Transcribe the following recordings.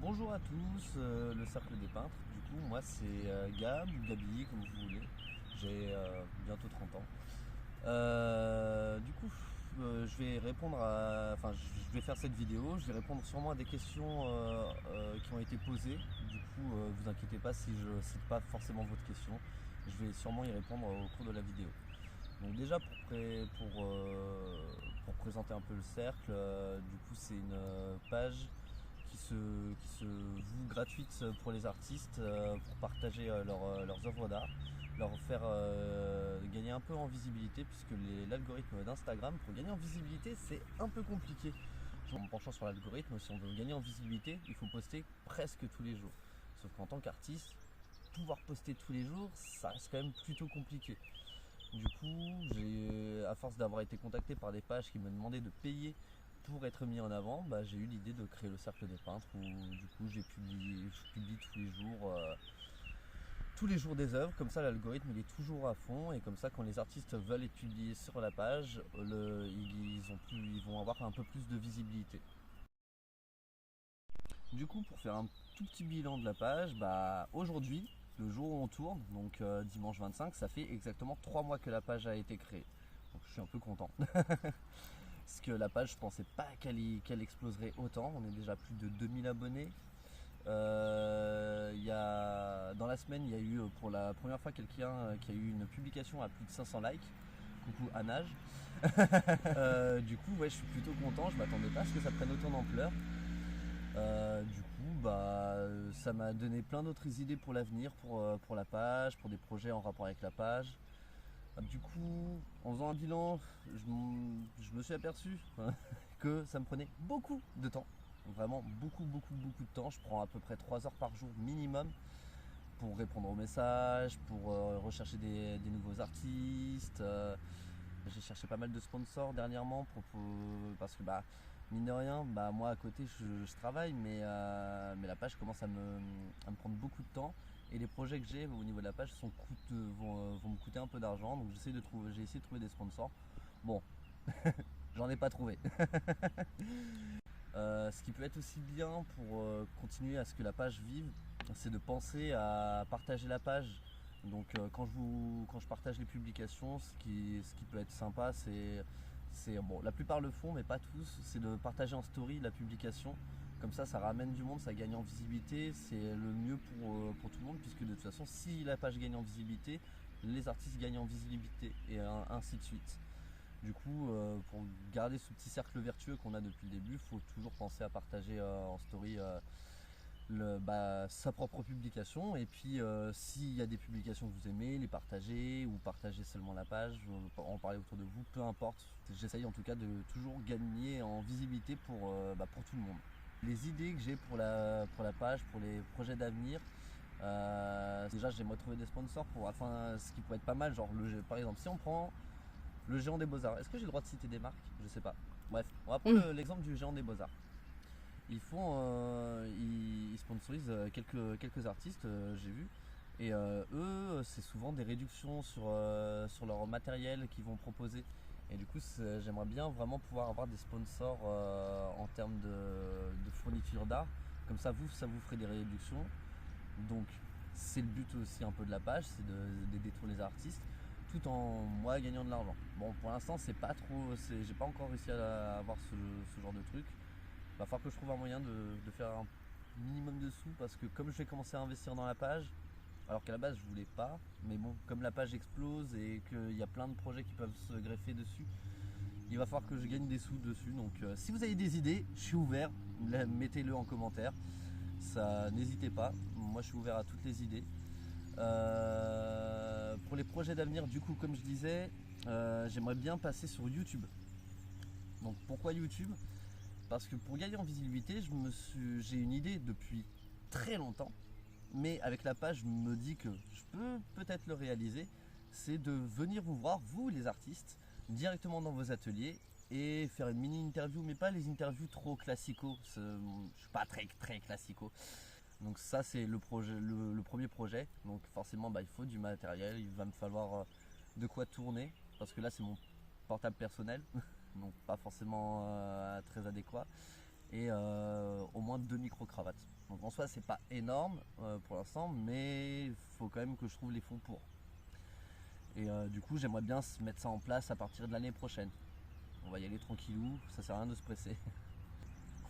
Bonjour à tous, le Cercle des Peintres. Du coup, moi c'est Gab ou Gabi, comme vous voulez. J'ai bientôt 30 ans. Je vais répondre à. Enfin, je vais faire cette vidéo. Je vais répondre sûrement à des questions qui ont été posées. Du coup, vous inquiétez pas si je cite pas forcément votre question. Je vais sûrement y répondre au cours de la vidéo. Donc déjà pour présenter un peu le cercle, du coup c'est une page qui se voue gratuite pour les artistes pour partager leurs œuvres d'art, leur faire gagner un peu en visibilité puisque l'algorithme d'Instagram, pour gagner en visibilité c'est un peu compliqué. En me penchant sur l'algorithme, si on veut gagner en visibilité, il faut poster presque tous les jours. Sauf qu'en tant qu'artiste, pouvoir poster tous les jours, ça reste quand même plutôt compliqué. Du coup, à force d'avoir été contacté par des pages qui me demandaient de payer pour être mis en avant, j'ai eu l'idée de créer le Cercle des Peintres où du coup je publie tous les jours des œuvres. Comme ça l'algorithme il est toujours à fond et comme ça quand les artistes veulent être publiés sur la page, ils vont avoir un peu plus de visibilité. Du coup, pour faire un tout petit bilan de la page, aujourd'hui, le jour où on tourne, donc dimanche 25, ça fait exactement 3 mois que la page a été créée. Donc je suis un peu content. Parce que la page, je pensais pas qu'elle exploserait autant. On est déjà plus de 2000 abonnés. Dans la semaine, il y a eu pour la première fois quelqu'un qui a eu une publication à plus de 500 likes. Coucou Anage. Du coup, ouais, je suis plutôt content. Je m'attendais pas à ce que ça prenne autant d'ampleur. Ça m'a donné plein d'autres idées pour l'avenir, pour la page, pour des projets en rapport avec la page. Du coup, en faisant un bilan, je me suis aperçu que ça me prenait beaucoup de temps. Vraiment beaucoup de temps. Je prends à peu près 3 heures par jour minimum pour répondre aux messages, pour rechercher des nouveaux artistes. J'ai cherché pas mal de sponsors dernièrement parce que mine de rien, moi à côté je travaille mais la page commence à me prendre beaucoup de temps et les projets que j'ai au niveau de la page vont me coûter un peu d'argent donc j'ai essayé de trouver des sponsors. Bon, j'en ai pas trouvé. Ce qui peut être aussi bien pour continuer à ce que la page vive, c'est de penser à partager la page. Donc quand je partage les publications, ce qui peut être sympa, bon, la plupart le font, mais pas tous, c'est de partager en story la publication. Comme ça ramène du monde, ça gagne en visibilité, c'est le mieux pour tout le monde, puisque de toute façon, si la page gagne en visibilité, les artistes gagnent en visibilité, et ainsi de suite. Du coup, pour garder ce petit cercle vertueux qu'on a depuis le début, il faut toujours penser à partager en story sa propre publication. Et puis, s'il y a des publications que vous aimez, les partager ou partager seulement la page, en parler autour de vous, peu importe. J'essaye en tout cas de toujours gagner en visibilité pour tout le monde. Les idées que j'ai pour la page, pour les projets d'avenir, déjà j'aimerais trouver des sponsors ce qui pourrait être pas mal, genre par exemple si on prend le Géant des Beaux-Arts. Est-ce que j'ai le droit de citer des marques? Je sais pas. Bref, on va prendre l'exemple du Géant des Beaux-Arts. Ils sponsorisent quelques artistes, j'ai vu. Et eux, c'est souvent des réductions sur leur matériel qu'ils vont proposer. Et du coup, j'aimerais bien vraiment pouvoir avoir des sponsors en termes de fourniture d'art. Comme ça vous ferait des réductions. Donc, c'est le but aussi un peu de la page, c'est d'aider tous les artistes tout en moi gagnant de l'argent. Bon, pour l'instant, j'ai pas encore réussi à avoir ce genre de truc. Il va falloir que je trouve un moyen de faire un minimum de sous parce que comme je vais commencer à investir dans la page, alors qu'à la base je voulais pas, mais bon, comme la page explose et qu'il y a plein de projets qui peuvent se greffer dessus, il va falloir que je gagne des sous dessus. Donc si vous avez des idées, je suis ouvert, mettez-le en commentaire. Ça, n'hésitez pas, moi je suis ouvert à toutes les idées. Pour les projets d'avenir, du coup, comme je disais, j'aimerais bien passer sur YouTube. Donc pourquoi YouTube? Parce que pour gagner en visibilité, j'ai une idée depuis très longtemps, mais avec la page, je me dis que je peux peut-être le réaliser. C'est de venir vous voir, vous les artistes, directement dans vos ateliers et faire une mini interview, mais pas les interviews trop classico. Je suis pas très classico. Donc ça c'est le premier projet. Donc forcément il faut du matériel, il va me falloir de quoi tourner parce que là c'est mon portable personnel, donc pas forcément très adéquat. Et au moins moins 2 micro-cravates. Donc en soi c'est pas énorme pour l'instant, mais il faut quand même que je trouve les fonds pour. Et du coup j'aimerais bien mettre ça en place à partir de l'année prochaine. On va y aller tranquillou, ça sert à rien de se presser.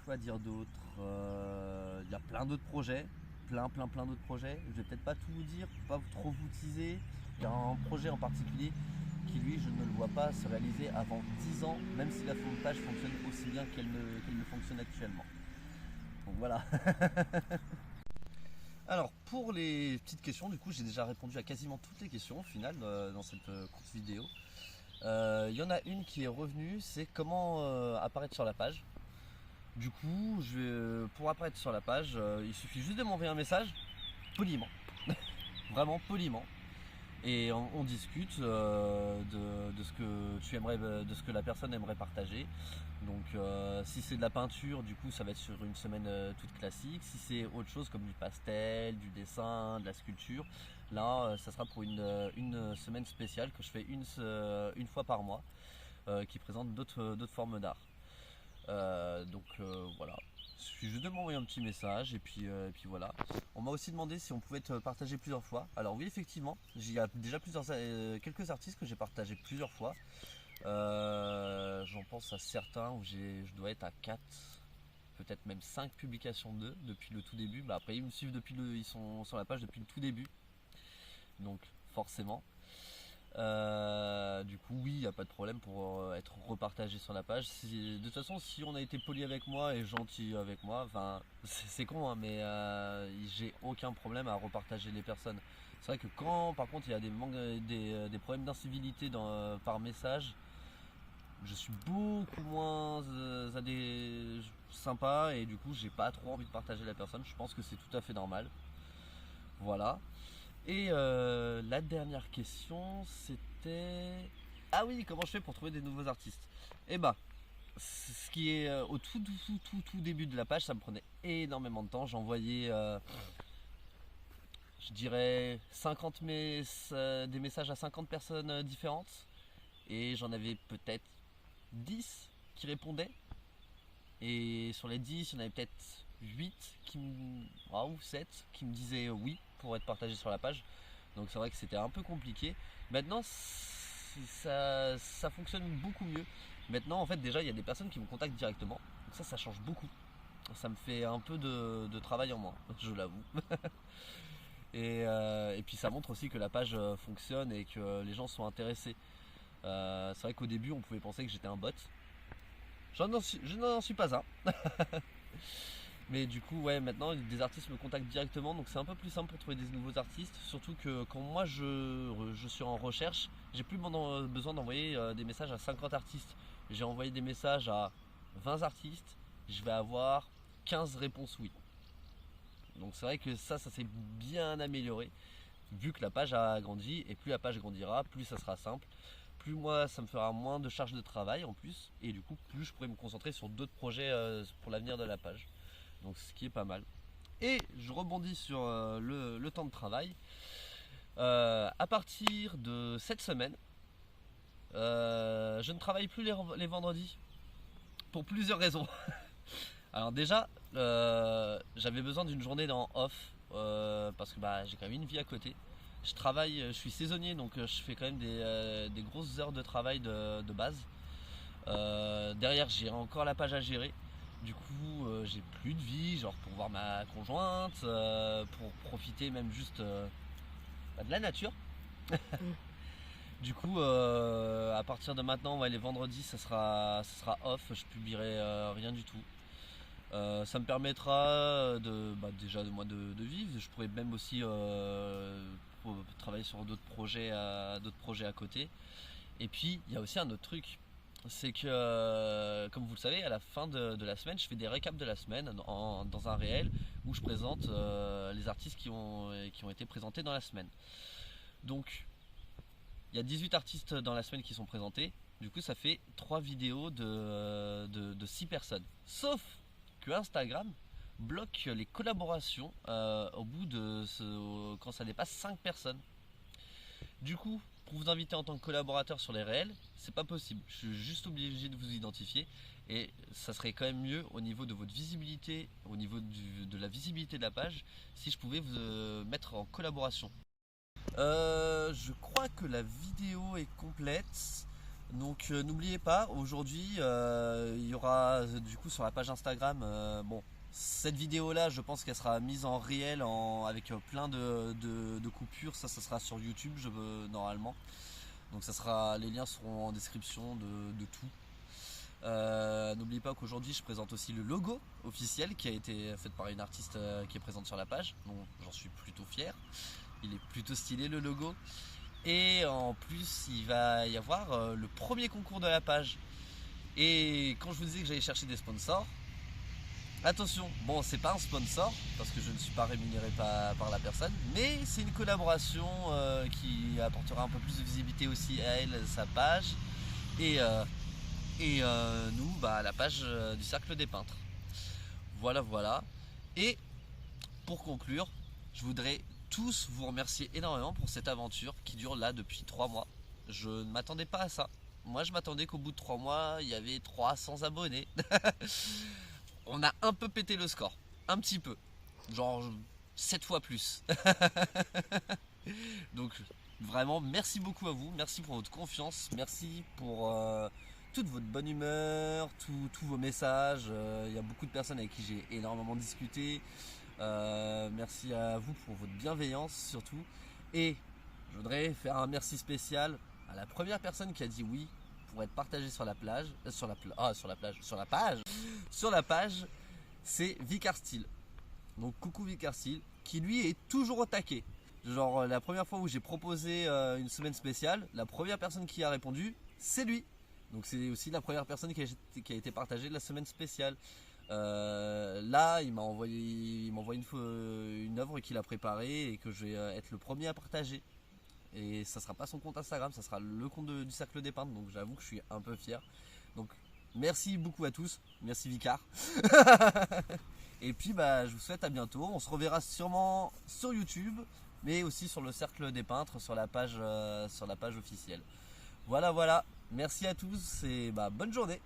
Quoi dire d'autre? Il y a plein d'autres projets, plein d'autres projets. Je vais peut-être pas tout vous dire, pas trop vous teaser. Il y a un projet en particulier qui lui je ne le vois pas se réaliser avant 10 ans, même si la page fonctionne aussi bien qu'elle ne fonctionne actuellement. Donc voilà. Alors pour les petites questions, du coup j'ai déjà répondu à quasiment toutes les questions au final dans cette courte vidéo. Il y en a une qui est revenue, c'est comment apparaître sur la page. Du coup, pour apparaître sur la page, il suffit juste de m'envoyer un message, poliment, vraiment poliment, et on discute de ce que tu aimerais, de ce que la personne aimerait partager. Donc, si c'est de la peinture, du coup, ça va être sur une semaine toute classique. Si c'est autre chose comme du pastel, du dessin, de la sculpture, là, ça sera pour une semaine spéciale que je fais une fois par mois, qui présente d'autres formes d'art. Voilà, il suffit juste de m'envoyer un petit message et puis voilà. On m'a aussi demandé si on pouvait être partagé plusieurs fois. Alors oui, effectivement, il y a déjà quelques artistes que j'ai partagé plusieurs fois. J'en pense à certains où je dois être à 4, peut-être même 5 publications d'eux depuis le tout début. Bah, après ils me suivent ils sont sur la page depuis le tout début, donc forcément. Du coup oui, il n'y a pas de problème pour être repartagé sur la page. De toute façon, si on a été poli avec moi et gentil avec moi, enfin c'est con hein, mais j'ai aucun problème à repartager les personnes. C'est vrai que quand par contre il y a des problèmes d'incivilité par message, je suis beaucoup moins sympa et du coup j'ai pas trop envie de partager la personne. Je pense que c'est tout à fait normal. Voilà. Et la dernière question, c'était... Ah oui, comment je fais pour trouver des nouveaux artistes? Eh ben, ce qui est au tout début de la page, ça me prenait énormément de temps. J'envoyais, je dirais, des messages à 50 personnes différentes. Et j'en avais peut-être 10 qui répondaient. Et sur les 10, il y en avait peut-être 8 ou 7 qui me disaient oui pour être partagé sur la page. Donc c'est vrai que c'était un peu compliqué. Maintenant ça fonctionne beaucoup mieux. Maintenant en fait déjà il y a des personnes qui me contactent directement. Donc ça change beaucoup. Ça me fait un peu de travail en moins, je l'avoue. Et puis ça montre aussi que la page fonctionne et que les gens sont intéressés. C'est vrai qu'au début on pouvait penser que j'étais un bot. Je n'en suis pas un. Mais du coup, ouais, maintenant des artistes me contactent directement, donc c'est un peu plus simple pour trouver des nouveaux artistes. Surtout que quand moi je suis en recherche, j'ai plus besoin d'envoyer des messages à 50 artistes. J'ai envoyé des messages à 20 artistes, je vais avoir 15 réponses oui. Donc c'est vrai que ça s'est bien amélioré, vu que la page a grandi, et plus la page grandira, plus ça sera simple. Plus moi ça me fera moins de charge de travail en plus, et du coup plus je pourrai me concentrer sur d'autres projets pour l'avenir de la page. Donc ce qui est pas mal. Et je rebondis sur le temps de travail. À partir de cette semaine, je ne travaille plus les vendredis pour plusieurs raisons. Alors déjà, j'avais besoin d'une journée dans off parce que j'ai quand même une vie à côté. Je suis saisonnier, donc je fais quand même des grosses heures de travail de base. Derrière, j'ai encore la page à gérer. Du coup, j'ai plus de vie, genre pour voir ma conjointe, pour profiter même juste de la nature. Du coup, à partir de maintenant, ouais, les vendredis, ça sera off, je publierai rien du tout. Ça me permettra déjà de moi de vivre. Je pourrais même aussi travailler sur d'autres projets à côté. Et puis, il y a aussi un autre truc. C'est que, comme vous le savez, à la fin de la semaine, je fais des récaps de la semaine dans un réel où je présente les artistes qui ont été présentés dans la semaine. Donc, il y a 18 artistes dans la semaine qui sont présentés. Du coup, ça fait 3 vidéos de 6 personnes. Sauf que Instagram bloque les collaborations au bout quand ça dépasse 5 personnes. Du coup, pour vous inviter en tant que collaborateur sur les réels, c'est pas possible. Je suis juste obligé de vous identifier. et ça serait quand même mieux au niveau de votre visibilité, au niveau de la visibilité de la page, si je pouvais vous mettre en collaboration. Je crois que la vidéo est complète. Donc n'oubliez pas, aujourd'hui il y aura du coup sur la page Instagram, bon, cette vidéo là je pense qu'elle sera mise en réel avec plein de coupures, ça sera sur YouTube normalement. Donc les liens seront en description de tout. N'oubliez pas qu'aujourd'hui je présente aussi le logo officiel qui a été fait par une artiste qui est présente sur la page, donc j'en suis plutôt fier. Il est plutôt stylé le logo. Et en plus il va y avoir le premier concours de la page. Et quand je vous disais que j'allais chercher des sponsors, attention, bon c'est pas un sponsor parce que je ne suis pas rémunéré par la personne, mais c'est une collaboration qui apportera un peu plus de visibilité aussi à elle, sa page, et nous la page du Cercle des Peintres. Voilà. Et pour conclure, je voudrais tous vous remercier énormément pour cette aventure qui dure là depuis 3 mois. Je ne m'attendais pas à ça. Moi je m'attendais qu'au bout de 3 mois il y avait 300 abonnés. On a un peu pété le score, un petit peu, genre 7 fois plus. Donc vraiment merci beaucoup à vous, merci pour votre confiance, merci pour toute votre bonne humeur, tous vos messages. Il y a beaucoup de personnes avec qui j'ai énormément discuté. Merci à vous pour votre bienveillance surtout. Et je voudrais faire un merci spécial à la première personne qui a dit oui pour être partagée sur la plage, sur la page, c'est Vicar Style. Donc coucou Vicar Style, qui lui est toujours au taquet. Genre la première fois où j'ai proposé une semaine spéciale, la première personne qui a répondu, c'est lui. Donc c'est aussi la première personne qui a été partagée de la semaine spéciale. Là il m'a envoyé une œuvre qu'il a préparée et que je vais être le premier à partager. Et ça sera pas son compte Instagram, ça sera le compte du Cercle des Peintres. Donc j'avoue que je suis un peu fier. Donc merci beaucoup à tous, merci Vicar. Et puis je vous souhaite à bientôt. On se reverra sûrement sur YouTube, mais aussi sur le Cercle des Peintres, sur la page officielle. Voilà. Merci à tous et bonne journée.